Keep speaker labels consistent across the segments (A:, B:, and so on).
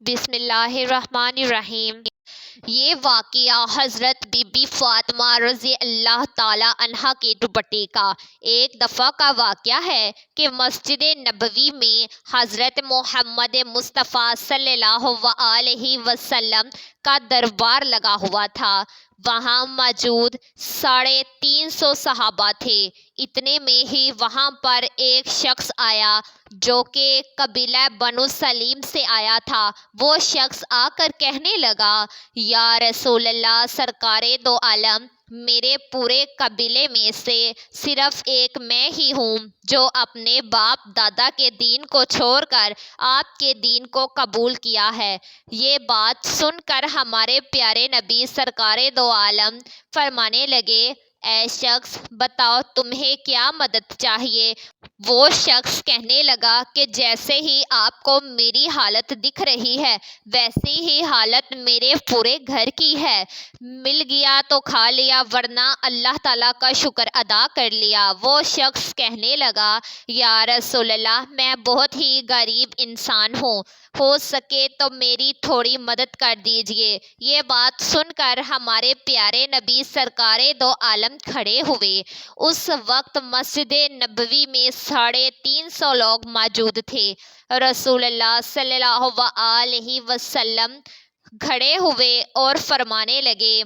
A: بسم اللہ الرحمن الرحیم۔ یہ واقعہ حضرت بی بی فاطمہ رضی اللہ تعالی عنہا کے دوپٹے کا ایک دفعہ کا واقعہ ہے کہ مسجد نبوی میں حضرت محمد مصطفیٰ صلی اللہ علیہ وسلم کا دربار لگا ہوا تھا۔ وہاں موجود 350 صحابہ تھے۔ اتنے میں ہی وہاں پر ایک شخص آیا جو کہ قبیلہ بنو سلیم سے آیا تھا۔ وہ شخص آ کر کہنے لگا، یا رسول اللہ، سرکار دو عالم، میرے پورے قبیلے میں سے صرف ایک میں ہی ہوں جو اپنے باپ دادا کے دین کو چھوڑ کر آپ کے دین کو قبول کیا ہے۔ یہ بات سن کر ہمارے پیارے نبی سرکار دو عالم فرمانے لگے، اے شخص، بتاؤ تمہیں کیا مدد چاہیے؟ وہ شخص کہنے لگا کہ جیسے ہی آپ کو میری حالت دکھ رہی ہے ویسی ہی حالت میرے پورے گھر کی ہے۔ مل گیا تو کھا لیا، ورنہ اللہ تعالیٰ کا شکر ادا کر لیا۔ وہ شخص کہنے لگا، یا رسول اللہ، میں بہت ہی غریب انسان ہوں، ہو سکے تو میری تھوڑی مدد کر دیجیے۔ یہ بات سن کر ہمارے پیارے نبی سرکار دو عالم کھڑے ہوئے۔ اس وقت مسجد نبوی میں 350 لوگ موجود تھے۔ رسول اللہ صلی اللہ علیہ وسلم کھڑے ہوئے اور فرمانے لگے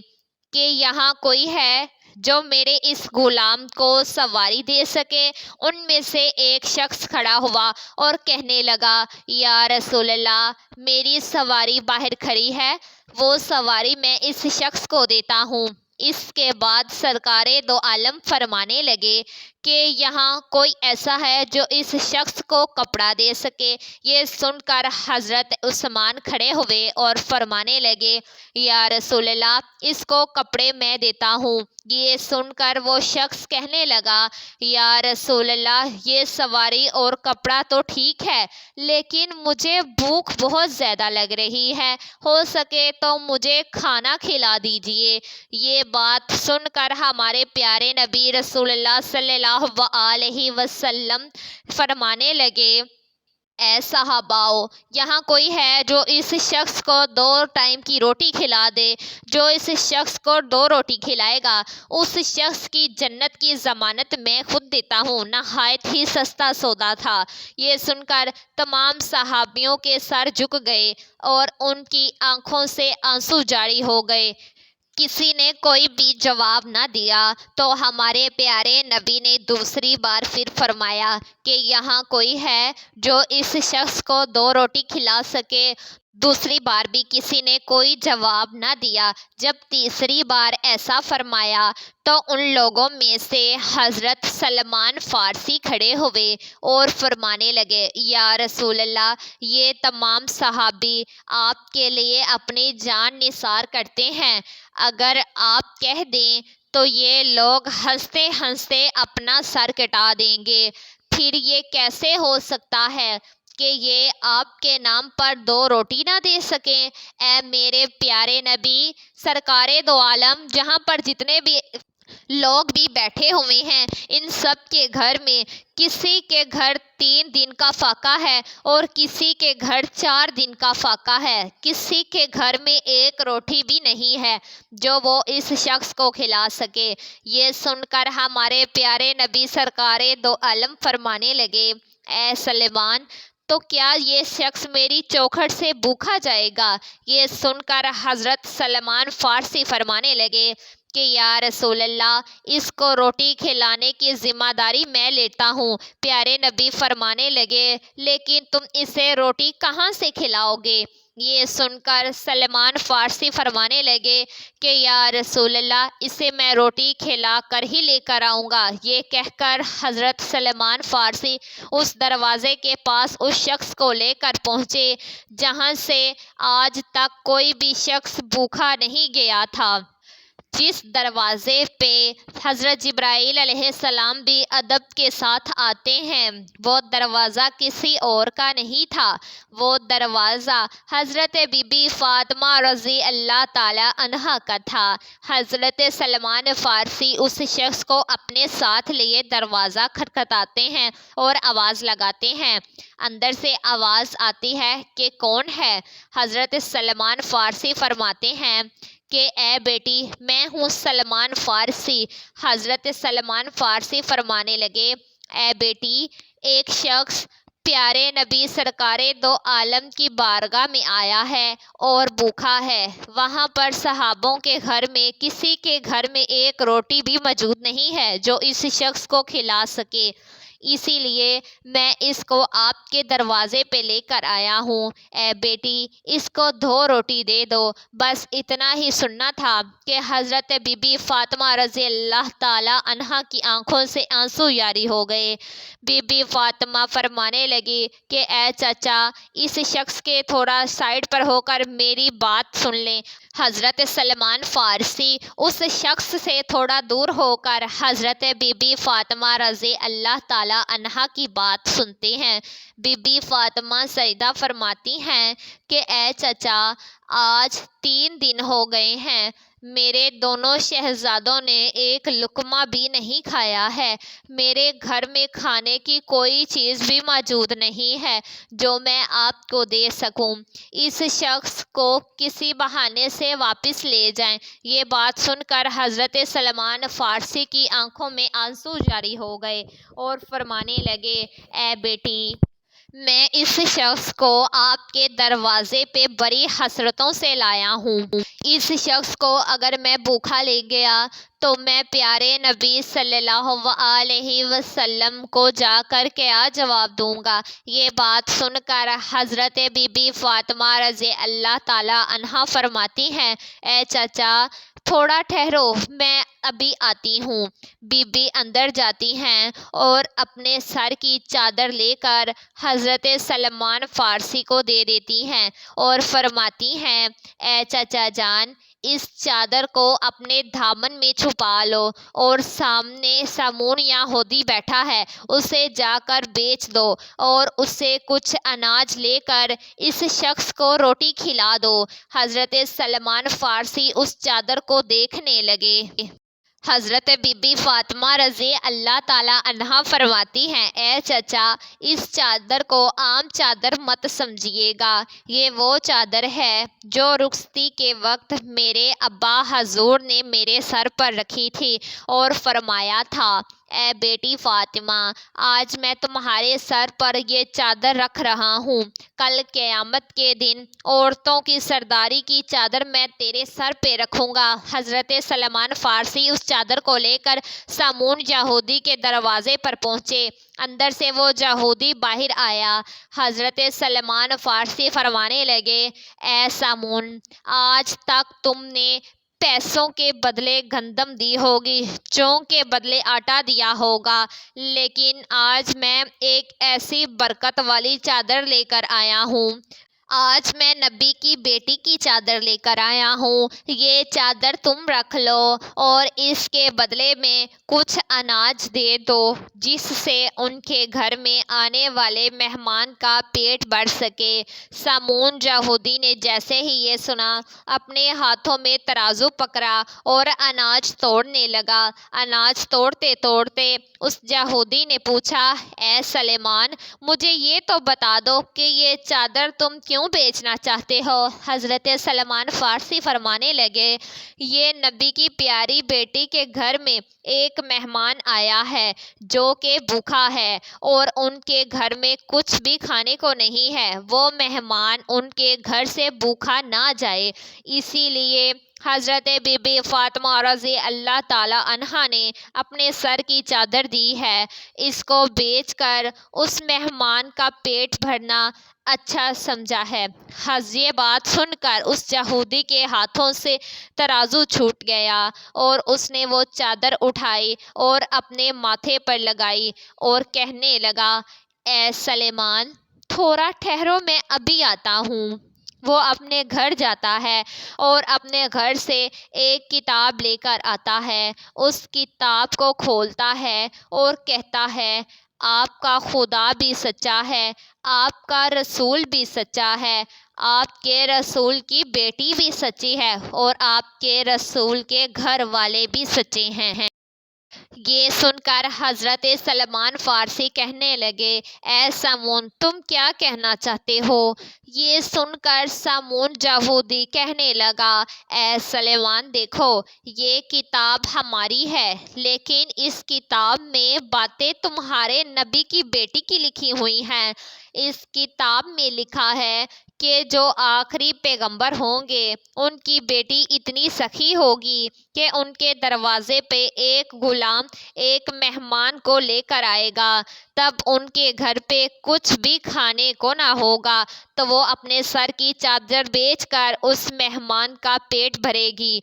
A: کہ یہاں کوئی ہے جو میرے اس غلام کو سواری دے سکے؟ ان میں سے ایک شخص کھڑا ہوا اور کہنے لگا، یا رسول اللہ، میری سواری باہر کھڑی ہے، وہ سواری میں اس شخص کو دیتا ہوں۔ اس کے بعد سرکار دو عالم فرمانے لگے کہ یہاں کوئی ایسا ہے جو اس شخص کو کپڑا دے سکے؟ یہ سن کر حضرت عثمان کھڑے ہوئے اور فرمانے لگے، یا رسول اللہ، اس کو کپڑے میں دیتا ہوں۔ یہ سن کر وہ شخص کہنے لگا، یا رسول اللہ، یہ سواری اور کپڑا تو ٹھیک ہے، لیکن مجھے بھوک بہت زیادہ لگ رہی ہے، ہو سکے تو مجھے کھانا کھلا دیجیے۔ یہ بات سن کر ہمارے پیارے نبی رسول اللہ صلی اللہ علیہ وسلم فرمانے لگے، اے صحاباؤ، یہاں کوئی ہے جو اس شخص کو 2 ٹائم کی روٹی کھلا دے؟ جو اس شخص کو 2 روٹی کھلائے گا اس شخص کی جنت کی ضمانت میں خود دیتا ہوں۔ نہایت ہی سستا سودا تھا۔ یہ سن کر تمام صحابیوں کے سر جھک گئے اور ان کی آنکھوں سے آنسو جاری ہو گئے۔ کسی نے کوئی بھی جواب نہ دیا تو ہمارے پیارے نبی نے دوسری بار پھر فرمایا کہ یہاں کوئی ہے جو اس شخص کو 2 روٹی کھلا سکے؟ دوسری بار بھی کسی نے کوئی جواب نہ دیا۔ جب تیسری بار ایسا فرمایا تو ان لوگوں میں سے حضرت سلمان فارسی کھڑے ہوئے اور فرمانے لگے، یا رسول اللہ، یہ تمام صحابی آپ کے لیے اپنی جان نثار کرتے ہیں۔ اگر آپ کہہ دیں تو یہ لوگ ہنستے ہنستے اپنا سر کٹا دیں گے۔ پھر یہ کیسے ہو سکتا ہے کہ یہ آپ کے نام پر 2 روٹی نہ دے سکیں؟ اے میرے پیارے نبی سرکار دو عالم، جہاں پر جتنے بھی لوگ بھی بیٹھے ہوئے ہیں، ان سب کے گھر میں کسی کے گھر 3 دن کا فاقہ ہے اور کسی کے گھر 4 دن کا فاقہ ہے۔ کسی کے گھر میں 1 روٹی بھی نہیں ہے جو وہ اس شخص کو کھلا سکے۔ یہ سن کر ہمارے پیارے نبی سرکار دو عالم فرمانے لگے، اے سلمان، تو کیا یہ شخص میری چوکھٹ سے بھوکا جائے گا؟ یہ سن کر حضرت سلمان فارسی فرمانے لگے کہ یا رسول اللہ، اس کو روٹی کھلانے کی ذمہ داری میں لیتا ہوں۔ پیارے نبی فرمانے لگے، لیکن تم اسے روٹی کہاں سے کھلاؤ گے؟ یہ سن کر سلمان فارسی فرمانے لگے کہ یا رسول اللہ، اسے میں روٹی کھلا کر ہی لے کر آؤں گا۔ یہ کہہ کر حضرت سلمان فارسی اس دروازے کے پاس اس شخص کو لے کر پہنچے جہاں سے آج تک کوئی بھی شخص بھوکا نہیں گیا تھا۔ جس دروازے پہ حضرت جبرائیل علیہ السلام بھی ادب کے ساتھ آتے ہیں، وہ دروازہ کسی اور کا نہیں تھا، وہ دروازہ حضرت بی بی فاطمہ رضی اللہ تعالی عنہا کا تھا۔ حضرت سلمان فارسی اس شخص کو اپنے ساتھ لیے دروازہ کھٹکھٹاتے ہیں اور آواز لگاتے ہیں۔ اندر سے آواز آتی ہے کہ کون ہے؟ حضرت سلمان فارسی فرماتے ہیں کہ اے بیٹی، میں ہوں سلمان فارسی۔ حضرت سلمان فارسی فرمانے لگے، اے بیٹی، ایک شخص پیارے نبی سرکار دو عالم کی بارگاہ میں آیا ہے اور بھوکا ہے۔ وہاں پر صحابوں کے گھر میں کسی کے گھر میں ایک روٹی بھی موجود نہیں ہے جو اس شخص کو کھلا سکے، اسی لیے میں اس کو آپ کے دروازے پہ لے کر آیا ہوں۔ اے بیٹی، اس کو 2 روٹی دے دو۔ بس اتنا ہی سننا تھا کہ حضرت بی بی فاطمہ رضی اللہ تعالی عنہا کی آنکھوں سے آنسو جاری ہو گئے۔ بی بی فاطمہ فرمانے لگی کہ اے چچا، اس شخص کے تھوڑا سائڈ پر ہو کر میری بات سن لیں۔ حضرت سلمان فارسی اس شخص سے تھوڑا دور ہو کر حضرت بی بی فاطمہ رضی اللہ تعالی عنہا کی بات سنتے ہیں۔ بی بی فاطمہ سجدہ فرماتی ہیں کہ اے چچا، آج 3 دن ہو گئے ہیں، میرے دونوں شہزادوں نے ایک لقمہ بھی نہیں کھایا ہے۔ میرے گھر میں کھانے کی کوئی چیز بھی موجود نہیں ہے جو میں آپ کو دے سکوں۔ اس شخص کو کسی بہانے سے واپس لے جائیں۔ یہ بات سن کر حضرت سلمان فارسی کی آنکھوں میں آنسو جاری ہو گئے اور فرمانے لگے، اے بیٹی، میں اس شخص کو آپ کے دروازے پہ بڑی حسرتوں سے لایا ہوں۔ اس شخص کو اگر میں بھوکا لے گیا تو میں پیارے نبی صلی اللہ علیہ وسلم کو جا کر کیا جواب دوں گا؟ یہ بات سن کر حضرت بی بی فاطمہ رضی اللہ تعالی عنہا فرماتی ہیں، اے چچا، تھوڑا ٹھہرو، میں ابھی آتی ہوں۔ بی بی اندر جاتی ہیں اور اپنے سر کی چادر لے کر حضرت سلمان فارسی کو دے دیتی ہیں اور فرماتی ہیں، اے چچا جان، اس چادر کو اپنے دامن میں چھپا لو اور سامنے سامون یہودی بیٹھا ہے، اسے جا کر بیچ دو اور اس سے کچھ اناج لے کر اس شخص کو روٹی کھلا دو۔ حضرت سلمان فارسی اس چادر کو دیکھنے لگے۔ حضرت بی بی فاطمہ رضی اللہ تعالی عنہا فرماتی ہیں، اے چچا، اس چادر کو عام چادر مت سمجھیے گا، یہ وہ چادر ہے جو رخصتی کے وقت میرے ابا حضور نے میرے سر پر رکھی تھی اور فرمایا تھا، اے بیٹی فاطمہ، آج میں تمہارے سر پر یہ چادر رکھ رہا ہوں، کل قیامت کے دن عورتوں کی سرداری کی چادر میں تیرے سر پہ رکھوں گا۔ حضرت سلمان فارسی اس چادر کو لے کر سامون یہودی کے دروازے پر پہنچے۔ اندر سے وہ یہودی باہر آیا۔ حضرت سلمان فارسی فرمانے لگے، اے سامون، آج تک تم نے پیسوں کے بدلے گندم دی ہوگی، جوں کے بدلے آٹا دیا ہوگا، لیکن آج میں ایک ایسی برکت والی چادر لے کر آیا ہوں۔ آج میں نبی کی بیٹی کی چادر لے کر آیا ہوں، یہ چادر تم رکھ لو اور اس کے بدلے میں کچھ اناج دے دو جس سے ان کے گھر میں آنے والے مہمان کا پیٹ بھر سکے۔ سامون یہودی نے جیسے ہی یہ سنا، اپنے ہاتھوں میں ترازو پکڑا اور اناج توڑنے لگا۔ اناج توڑتے توڑتے اس یہودی نے پوچھا، اے سلمان، مجھے یہ تو بتا دو کہ یہ چادر تم کیوں بیچنا چاہتے ہو؟ حضرت سلمان فارسی فرمانے لگے، یہ نبی کی پیاری بیٹی کے گھر میں ایک مہمان آیا ہے جو کہ بھوکا ہے اور ان کے گھر میں کچھ بھی کھانے کو نہیں ہے، وہ مہمان ان کے گھر سے بھوکا نہ جائے، اسی لیے حضرت بی بی فاطمہ رضی اللہ تعالی عنہا نے اپنے سر کی چادر دی ہے، اس کو بیچ کر اس مہمان کا پیٹ بھرنا اچھا سمجھا ہے۔ یہ بات سن کر اس یہودی کے ہاتھوں سے ترازو چھوٹ گیا اور اس نے وہ چادر اٹھائی اور اپنے ماتھے پر لگائی اور کہنے لگا، اے سلمان، تھوڑا ٹھہرو، میں ابھی آتا ہوں۔ وہ اپنے گھر جاتا ہے اور اپنے گھر سے ایک کتاب لے کر آتا ہے، اس کتاب کو کھولتا ہے اور کہتا ہے آپ کا خدا بھی سچا ہے، آپ کا رسول بھی سچا ہے، آپ کے رسول کی بیٹی بھی سچی ہے اور آپ کے رسول کے گھر والے بھی سچے ہیں۔ یہ سن کر حضرت سلمان فارسی کہنے لگے اے سامون تم کیا کہنا چاہتے ہو؟ یہ سن کر سامون یہودی کہنے لگا اے سلمان دیکھو یہ کتاب ہماری ہے لیکن اس کتاب میں باتیں تمہارے نبی کی بیٹی کی لکھی ہوئی ہیں۔ اس کتاب میں لکھا ہے کہ جو آخری پیغمبر ہوں گے ان کی بیٹی اتنی سخی ہوگی کہ ان کے دروازے پہ ایک غلام ایک مہمان کو لے کر آئے گا، تب ان کے گھر پہ کچھ بھی کھانے کو نہ ہوگا تو وہ اپنے سر کی چادر بیچ کر اس مہمان کا پیٹ بھرے گی۔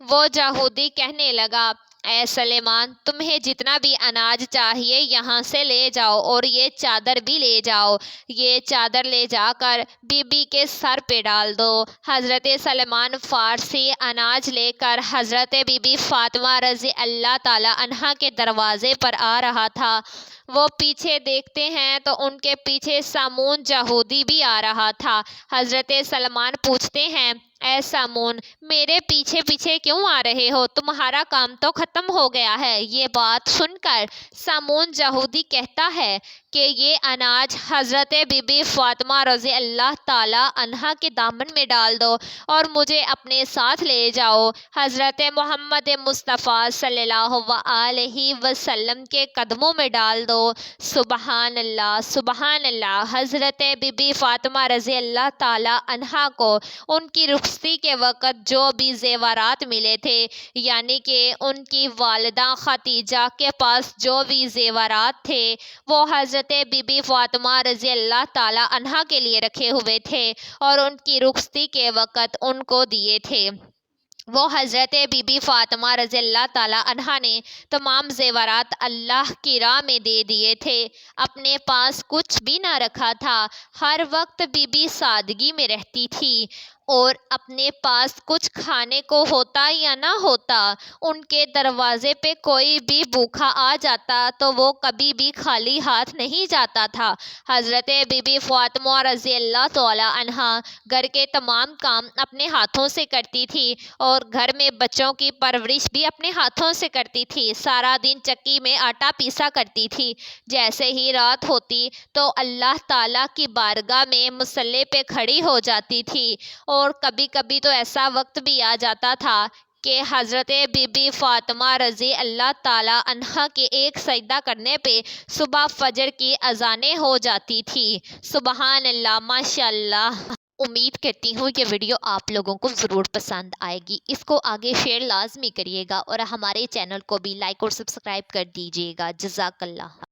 A: وہ یہودی کہنے لگا اے سلیمان تمہیں جتنا بھی اناج چاہیے یہاں سے لے جاؤ اور یہ چادر بھی لے جاؤ، یہ چادر لے جا کر بی بی کے سر پہ ڈال دو۔ حضرت سلمان فارسی اناج لے کر حضرت بی بی فاطمہ رضی اللہ تعالی عنہا کے دروازے پر آ رہا تھا۔ وہ پیچھے دیکھتے ہیں تو ان کے پیچھے سامون یہودی بھی آ رہا تھا۔ حضرت سلمان پوچھتے ہیں اے سامون میرے پیچھے پیچھے کیوں آ رہے ہو؟ تمہارا کام تو ختم ہو گیا ہے۔ یہ بات سن کر سامون یہودی کہتا ہے کہ یہ اناج حضرت بی بی فاطمہ رضی اللہ تعالی عنہا کے دامن میں ڈال دو اور مجھے اپنے ساتھ لے جاؤ، حضرت محمد مصطفیٰ صلی اللہ علیہ وسلم کے قدموں میں ڈال دو۔ سبحان اللہ سبحان اللہ۔ حضرت بی بی فاطمہ رضی اللہ تعالی عنہا کو ان کی رخصتی کے وقت جو بھی زیورات ملے تھے یعنی کہ ان کی والدہ خدیجہ کے پاس جو بھی زیورات تھے وہ حضرت بی بی فاطمہ رضی اللہ تعالی عنہا کے لیے رکھے ہوئے تھے اور ان کی رخصتی کے وقت ان کو دیے تھے۔ وہ حضرت بی بی فاطمہ رضی اللہ تعالی عنہا نے تمام زیورات اللہ کی راہ میں دے دیے تھے، اپنے پاس کچھ بھی نہ رکھا تھا۔ ہر وقت بی بی سادگی میں رہتی تھی اور اپنے پاس کچھ کھانے کو ہوتا یا نہ ہوتا ان کے دروازے پہ کوئی بھی بھوکا آ جاتا تو وہ کبھی بھی خالی ہاتھ نہیں جاتا تھا۔ حضرت بی بی فاطمہ رضی اللہ تعالی عنہا گھر کے تمام کام اپنے ہاتھوں سے کرتی تھی اور گھر میں بچوں کی پرورش بھی اپنے ہاتھوں سے کرتی تھی۔ سارا دن چکی میں آٹا پیسا کرتی تھی، جیسے ہی رات ہوتی تو اللہ تعالیٰ کی بارگاہ میں مصلی پہ کھڑی ہو جاتی تھی اور کبھی کبھی تو ایسا وقت بھی آ جاتا تھا کہ حضرت بی بی فاطمہ رضی اللہ تعالی عنہا کے ایک سجدہ کرنے پہ صبح فجر کی اذانیں ہو جاتی تھی۔ سبحان اللہ ماشاء اللہ۔ امید کرتی ہوں یہ ویڈیو آپ لوگوں کو ضرور پسند آئے گی، اس کو آگے شیئر لازمی کریے گا اور ہمارے چینل کو بھی لائک اور سبسکرائب کر دیجیے گا۔ جزاک اللہ۔